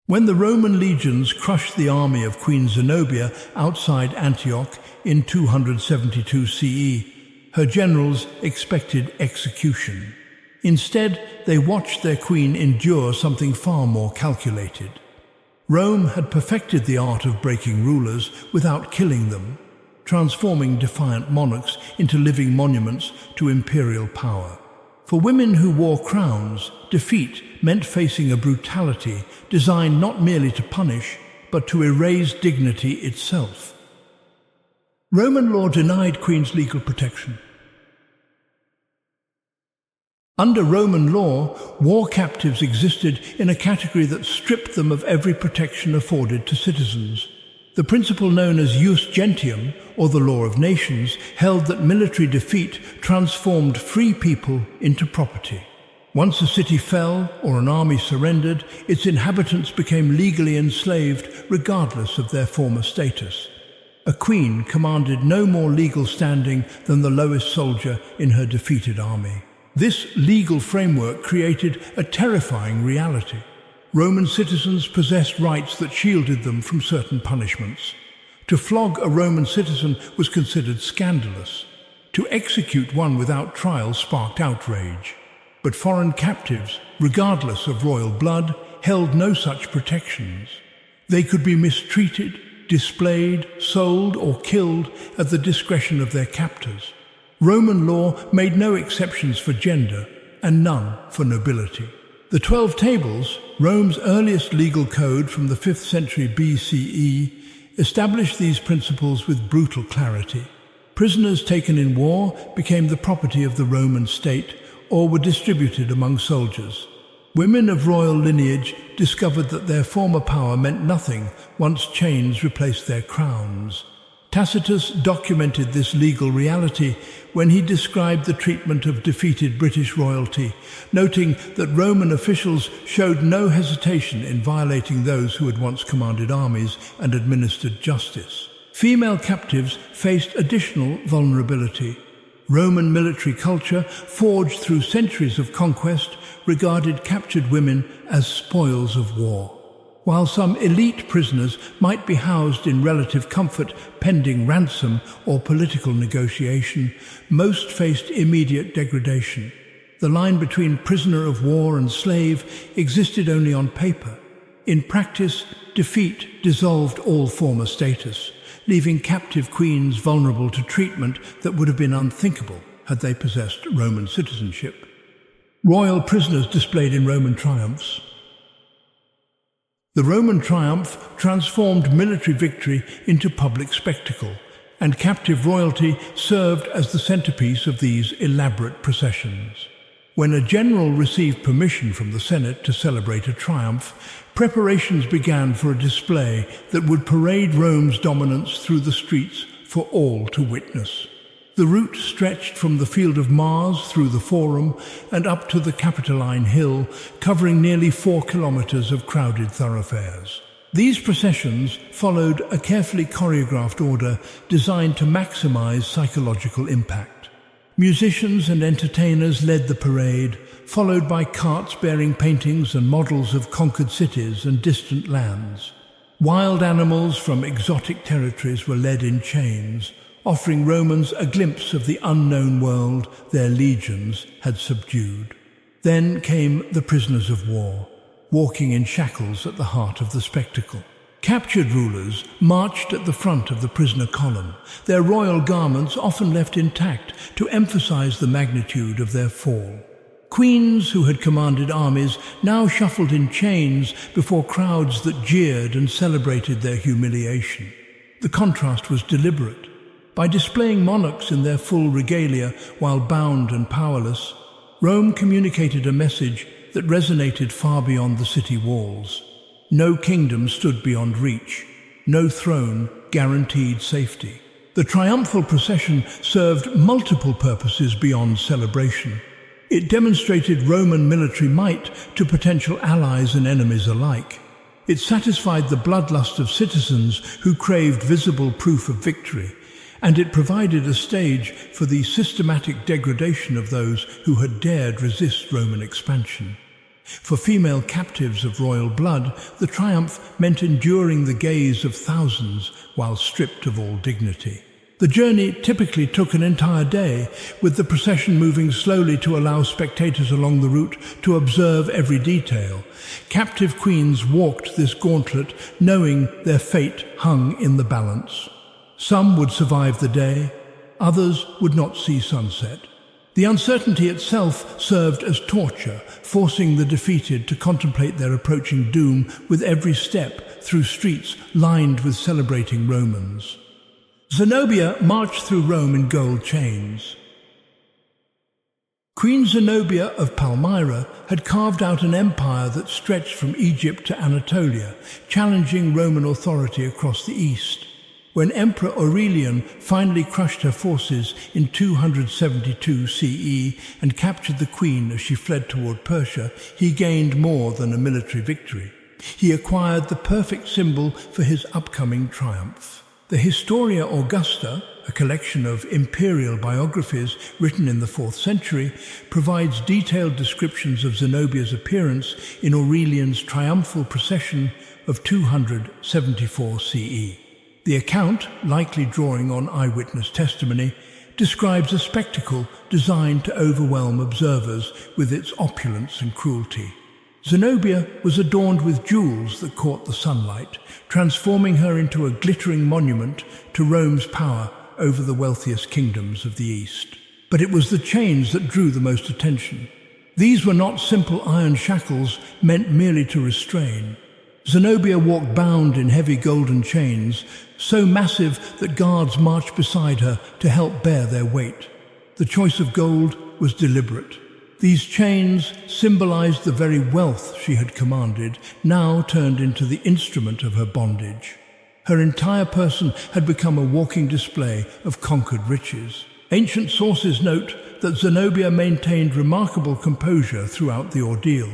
When the Roman legions crushed the army of Queen Zenobia outside Antioch in 272 CE, her generals expected execution. Instead, they watched their queen endure something far more calculated. Rome had perfected the art of breaking rulers without killing them, transforming defiant monarchs into living monuments to imperial power. For women who wore crowns, defeat meant facing a brutality designed not merely to punish, but to erase dignity itself. Roman law denied queens legal protection. Under Roman law, war captives existed in a category that stripped them of every protection afforded to citizens. The principle known as jus gentium, or the law of nations, held that military defeat transformed free people into property. Once a city fell or an army surrendered, its inhabitants became legally enslaved regardless of their former status. A queen commanded no more legal standing than the lowest soldier in her defeated army. This legal framework created a terrifying reality. Roman citizens possessed rights that shielded them from certain punishments. To flog a Roman citizen was considered scandalous. To execute one without trial sparked outrage. But foreign captives, regardless of royal blood, held no such protections. They could be mistreated, displayed, sold, or killed at the discretion of their captors. Roman law made no exceptions for gender and none for nobility. The 12 Tables, Rome's earliest legal code from the 5th century BCE, established these principles with brutal clarity. Prisoners taken in war became the property of the Roman state or were distributed among soldiers. Women of royal lineage discovered that their former power meant nothing once chains replaced their crowns. Tacitus documented this legal reality when he described the treatment of defeated British royalty, noting that Roman officials showed no hesitation in violating those who had once commanded armies and administered justice. Female captives faced additional vulnerability. Roman military culture, forged through centuries of conquest, regarded captured women as spoils of war. While some elite prisoners might be housed in relative comfort pending ransom or political negotiation, most faced immediate degradation. The line between prisoner of war and slave existed only on paper. In practice, defeat dissolved all former status, leaving captive queens vulnerable to treatment that would have been unthinkable had they possessed Roman citizenship. Royal prisoners displayed in Roman triumphs. The Roman triumph transformed military victory into public spectacle, and captive royalty served as the centerpiece of these elaborate processions. When a general received permission from the Senate to celebrate a triumph, preparations began for a display that would parade Rome's dominance through the streets for all to witness. The route stretched from the Field of Mars through the Forum and up to the Capitoline Hill, covering nearly 4 kilometers of crowded thoroughfares. These processions followed a carefully choreographed order designed to maximize psychological impact. Musicians and entertainers led the parade, followed by carts bearing paintings and models of conquered cities and distant lands. Wild animals from exotic territories were led in chains, offering Romans a glimpse of the unknown world their legions had subdued. Then came the prisoners of war, walking in shackles at the heart of the spectacle. Captured rulers marched at the front of the prisoner column, their royal garments often left intact to emphasize the magnitude of their fall. Queens who had commanded armies now shuffled in chains before crowds that jeered and celebrated their humiliation. The contrast was deliberate. By displaying monarchs in their full regalia while bound and powerless, Rome communicated a message that resonated far beyond the city walls. No kingdom stood beyond reach. No throne guaranteed safety. The triumphal procession served multiple purposes beyond celebration. It demonstrated Roman military might to potential allies and enemies alike. It satisfied the bloodlust of citizens who craved visible proof of victory, and it provided a stage for the systematic degradation of those who had dared resist Roman expansion. For female captives of royal blood, the triumph meant enduring the gaze of thousands while stripped of all dignity. The journey typically took an entire day, with the procession moving slowly to allow spectators along the route to observe every detail. Captive queens walked this gauntlet knowing their fate hung in the balance. Some would survive the day, others would not see sunset. The uncertainty itself served as torture, forcing the defeated to contemplate their approaching doom with every step through streets lined with celebrating Romans. Zenobia marched through Rome in gold chains. Queen Zenobia of Palmyra had carved out an empire that stretched from Egypt to Anatolia, challenging Roman authority across the east. When Emperor Aurelian finally crushed her forces in 272 CE and captured the queen as she fled toward Persia, he gained more than a military victory. He acquired the perfect symbol for his upcoming triumph. The Historia Augusta, a collection of imperial biographies written in the 4th century, provides detailed descriptions of Zenobia's appearance in Aurelian's triumphal procession of 274 CE. The account, likely drawing on eyewitness testimony, describes a spectacle designed to overwhelm observers with its opulence and cruelty. Zenobia was adorned with jewels that caught the sunlight, transforming her into a glittering monument to Rome's power over the wealthiest kingdoms of the East. But it was the chains that drew the most attention. These were not simple iron shackles meant merely to restrain. Zenobia walked bound in heavy golden chains, so massive that guards marched beside her to help bear their weight. The choice of gold was deliberate. These chains symbolized the very wealth she had commanded, now turned into the instrument of her bondage. Her entire person had become a walking display of conquered riches. Ancient sources note that Zenobia maintained remarkable composure throughout the ordeal.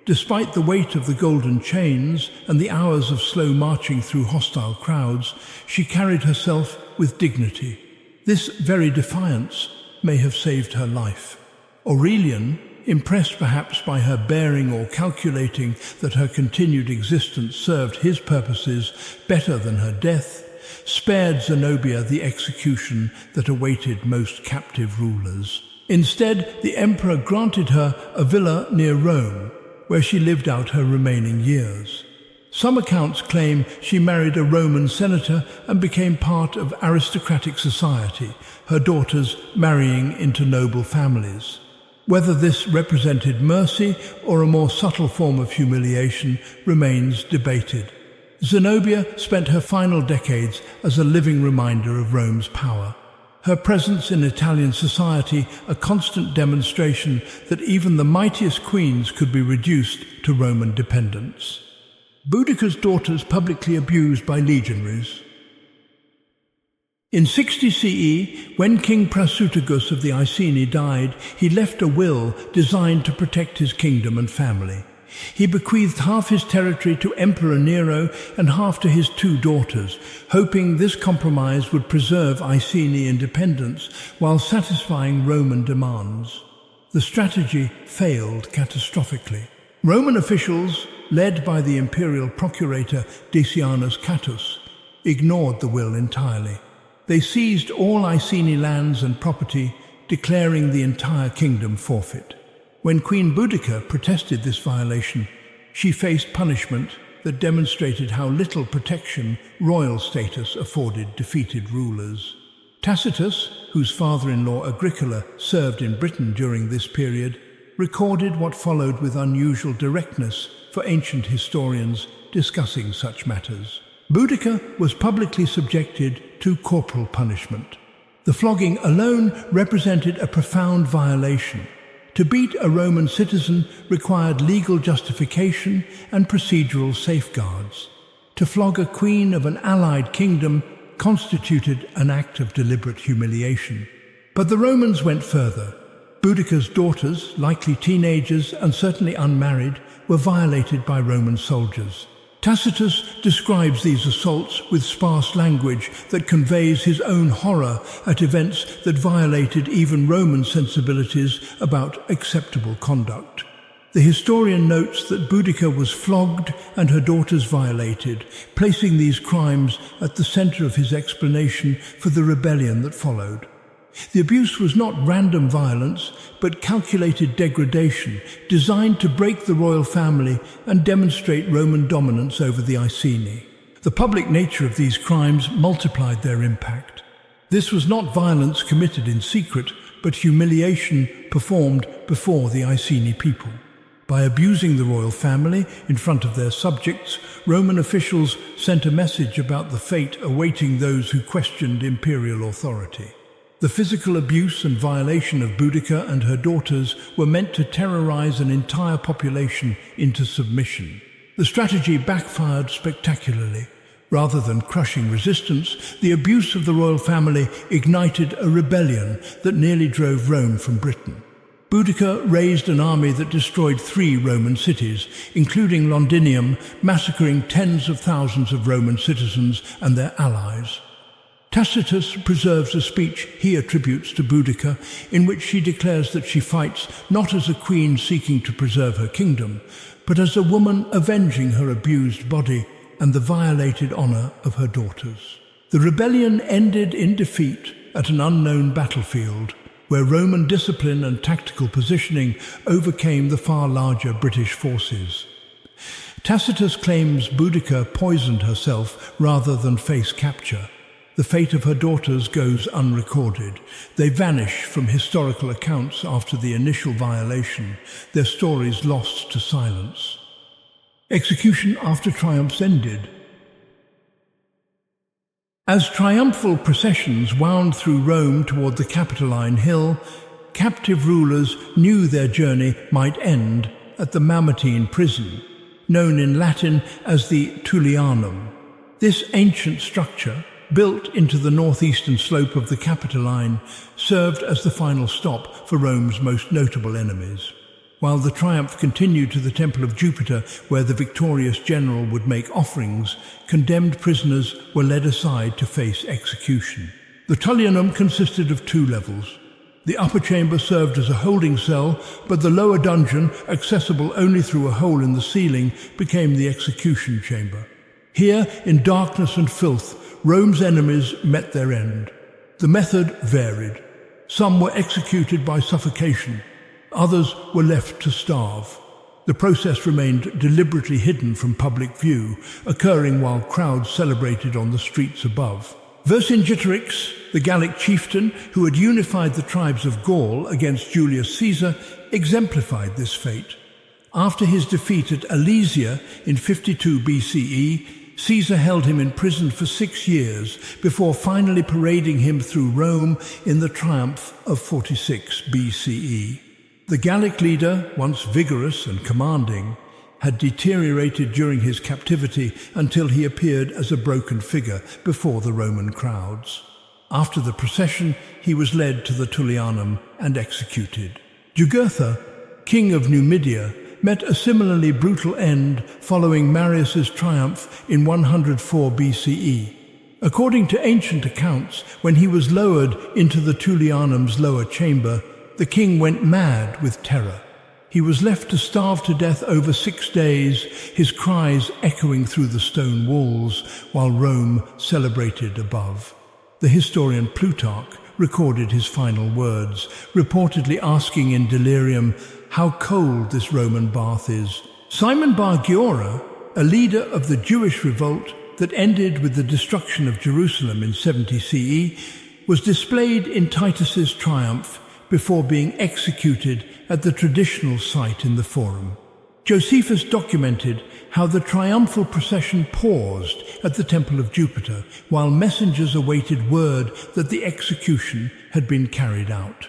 Despite the weight of the golden chains and the hours of slow marching through hostile crowds, she carried herself with dignity. This very defiance may have saved her life. Aurelian, impressed perhaps by her bearing or calculating that her continued existence served his purposes better than her death, spared Zenobia the execution that awaited most captive rulers. Instead, the emperor granted her a villa near Rome, where she lived out her remaining years. Some accounts claim she married a Roman senator and became part of aristocratic society, her daughters marrying into noble families. Whether this represented mercy or a more subtle form of humiliation remains debated. Zenobia spent her final decades as a living reminder of Rome's power. Her presence in Italian society a constant demonstration that even the mightiest queens could be reduced to Roman dependence. Boudica's daughters publicly abused by legionaries. In 60 CE, when King Prasutagus of the Iceni died, he left a will designed to protect his kingdom and family. He bequeathed half his territory to Emperor Nero and half to his 2 daughters, hoping this compromise would preserve Iceni independence while satisfying Roman demands. The strategy failed catastrophically. Roman officials, led by the imperial procurator Decianus Catus, ignored the will entirely. They seized all Iceni lands and property, declaring the entire kingdom forfeit. When Queen Boudica protested this violation, she faced punishment that demonstrated how little protection royal status afforded defeated rulers. Tacitus, whose father-in-law Agricola served in Britain during this period, recorded what followed with unusual directness for ancient historians discussing such matters. Boudica was publicly subjected to corporal punishment. The flogging alone represented a profound violation. To beat a Roman citizen required legal justification and procedural safeguards. To flog a queen of an allied kingdom constituted an act of deliberate humiliation. But the Romans went further. Boudica's daughters, likely teenagers and certainly unmarried, were violated by Roman soldiers. Tacitus describes these assaults with sparse language that conveys his own horror at events that violated even Roman sensibilities about acceptable conduct. The historian notes that Boudica was flogged and her daughters violated, placing these crimes at the center of his explanation for the rebellion that followed. The abuse was not random violence, but calculated degradation designed to break the royal family and demonstrate Roman dominance over the Iceni. The public nature of these crimes multiplied their impact. This was not violence committed in secret, but humiliation performed before the Iceni people. By abusing the royal family in front of their subjects, Roman officials sent a message about the fate awaiting those who questioned imperial authority. The physical abuse and violation of Boudica and her daughters were meant to terrorize an entire population into submission. The strategy backfired spectacularly. Rather than crushing resistance, the abuse of the royal family ignited a rebellion that nearly drove Rome from Britain. Boudica raised an army that destroyed 3 Roman cities, including Londinium, massacring tens of thousands of Roman citizens and their allies. Tacitus preserves a speech he attributes to Boudica, in which she declares that she fights not as a queen seeking to preserve her kingdom, but as a woman avenging her abused body and the violated honor of her daughters. The rebellion ended in defeat at an unknown battlefield, where Roman discipline and tactical positioning overcame the far larger British forces. Tacitus claims Boudica poisoned herself rather than face capture. The fate of her daughters goes unrecorded. They vanish from historical accounts after the initial violation, their stories lost to silence. Execution after triumphs ended. As triumphal processions wound through Rome toward the Capitoline Hill, captive rulers knew their journey might end at the Mamertine prison, known in Latin as the Tullianum. This ancient structure, built into the northeastern slope of the Capitoline, served as the final stop for Rome's most notable enemies. While the triumph continued to the Temple of Jupiter, where the victorious general would make offerings, condemned prisoners were led aside to face execution. The Tullianum consisted of 2 levels. The upper chamber served as a holding cell, but the lower dungeon, accessible only through a hole in the ceiling, became the execution chamber. Here, in darkness and filth, Rome's enemies met their end. The method varied. Some were executed by suffocation. Others were left to starve. The process remained deliberately hidden from public view, occurring while crowds celebrated on the streets above. Vercingetorix, the Gallic chieftain who had unified the tribes of Gaul against Julius Caesar, exemplified this fate. After his defeat at Alesia in 52 BCE, Caesar held him in prison for 6 years before finally parading him through Rome in the triumph of 46 BCE. The Gallic leader, once vigorous and commanding, had deteriorated during his captivity until he appeared as a broken figure before the Roman crowds. After the procession, he was led to the Tullianum and executed. Jugurtha, king of Numidia, met a similarly brutal end following Marius's triumph in 104 BCE. According to ancient accounts, when he was lowered into the Tullianum's lower chamber, the king went mad with terror. He was left to starve to death over 6 days, his cries echoing through the stone walls while Rome celebrated above. The historian Plutarch recorded his final words, reportedly asking in delirium how cold this Roman bath is. Simon Bar Giora, a leader of the Jewish revolt that ended with the destruction of Jerusalem in 70 CE, was displayed in Titus's triumph before being executed at the traditional site in the Forum. Josephus documented how the triumphal procession paused at the Temple of Jupiter while messengers awaited word that the execution had been carried out.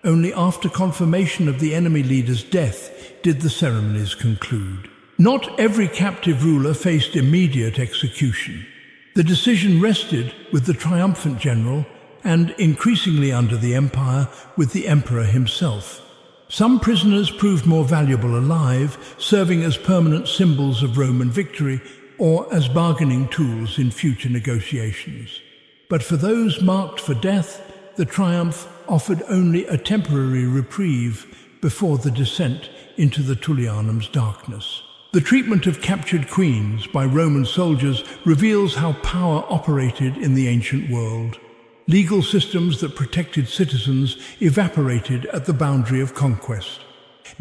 Only after confirmation of the enemy leader's death did the ceremonies conclude. Not every captive ruler faced immediate execution. The decision rested with the triumphant general and, increasingly under the empire, with the emperor himself. Some prisoners proved more valuable alive, serving as permanent symbols of Roman victory or as bargaining tools in future negotiations. But for those marked for death, the triumph offered only a temporary reprieve before the descent into the Tullianum's darkness. The treatment of captured queens by Roman soldiers reveals how power operated in the ancient world. Legal systems that protected citizens evaporated at the boundary of conquest.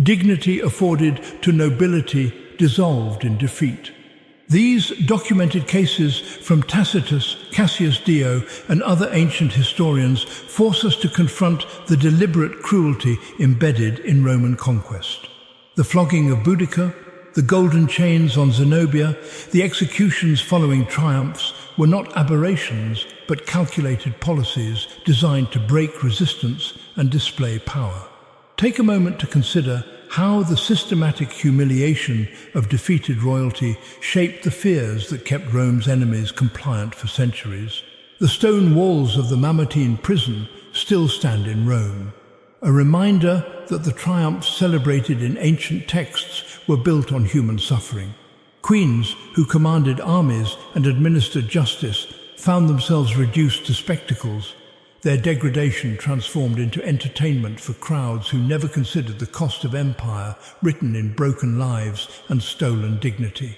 Dignity afforded to nobility dissolved in defeat. These documented cases from Tacitus, Cassius Dio, and other ancient historians force us to confront the deliberate cruelty embedded in Roman conquest. The flogging of Boudica, the golden chains on Zenobia, the executions following triumphs were not aberrations but calculated policies designed to break resistance and display power. Take a moment to consider how the systematic humiliation of defeated royalty shaped the fears that kept Rome's enemies compliant for centuries. The stone walls of the Mamertine prison still stand in Rome, a reminder that the triumphs celebrated in ancient texts were built on human suffering. Queens who commanded armies and administered justice found themselves reduced to spectacles, their degradation transformed into entertainment for crowds who never considered the cost of empire written in broken lives and stolen dignity.